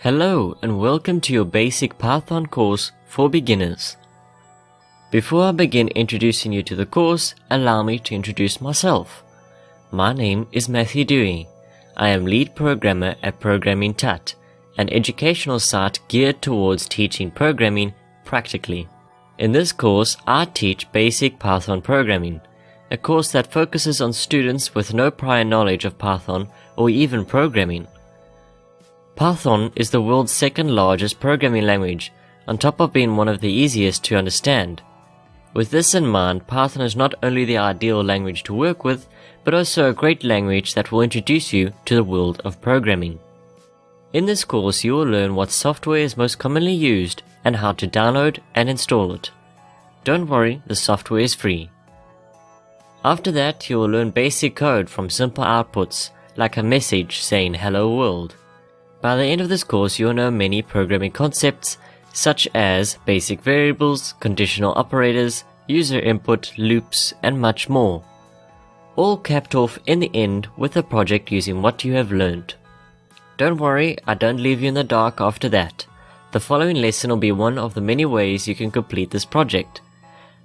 Hello and welcome to your basic Python course for beginners. Before I begin introducing you to the course, allow me to introduce myself. My name is Matthew Dewey. I am lead programmer at Programming Tut, an educational site geared towards teaching programming practically. In this course, I teach basic Python programming, a course that focuses on students with no prior knowledge of Python or even programming. Python is the world's second largest programming language, on top of being one of the easiest to understand. With this in mind, Python is not only the ideal language to work with, but also a great language that will introduce you to the world of programming. In this course, you will learn what software is most commonly used and how to download and install it. Don't worry, the software is free. After that, you will learn basic code from simple outputs, like a message saying hello world. By the end of this course, you will know many programming concepts, such as basic variables, conditional operators, user input, loops, and much more. All capped off in the end with a project using what you have learned. Don't worry, I don't leave you in the dark after that. The following lesson will be one of the many ways you can complete this project.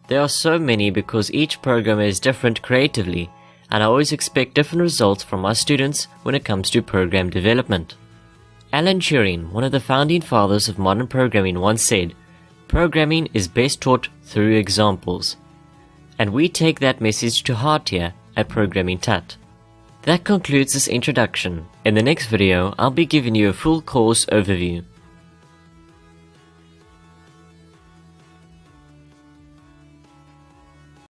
There are so many because each programmer is different creatively, and I always expect different results from my students when it comes to program development. Alan Turing, one of the founding fathers of modern programming, once said, "Programming is best taught through examples." And we take that message to heart here at Programming Tut. That concludes this introduction. In the next video, I'll be giving you a full course overview.